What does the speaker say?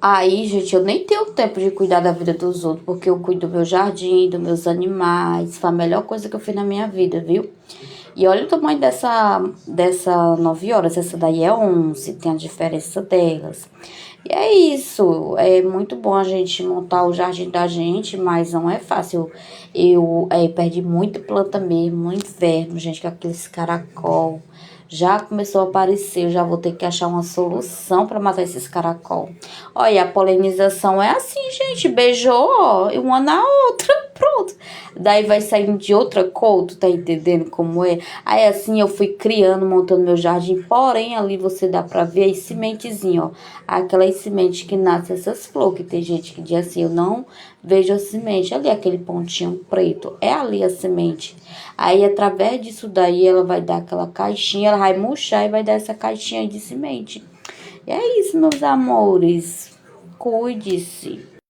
Aí, gente, eu nem tenho tempo de cuidar da vida dos outros, porque eu cuido do meu jardim, dos meus animais. Foi a melhor coisa que eu fiz na minha vida, viu? E olha o tamanho dessa 9 horas. Essa daí é 11, tem a diferença delas. E é isso. É muito bom a gente montar o jardim da gente, mas não é fácil. Eu perdi muita planta mesmo no inverno, gente, com aqueles caracol. Já começou a aparecer, eu já vou ter que achar uma solução para matar esses caracol. Olha, a polinização é assim, gente. Beijou, ó, uma na outra, pronto. Daí vai saindo de outra cor, tu tá entendendo como é? Aí assim eu fui criando, montando meu jardim. Porém, ali você dá pra ver as sementezinhas, ó. Aquelas sementes que nascem essas flores. Que tem gente que diz assim, eu não vejo a semente. Ali, aquele pontinho preto. É ali a semente. Aí, através disso daí, ela vai dar aquela caixinha, ela vai murchar e vai dar essa caixinha aí de semente. E é isso, meus amores. Cuide-se.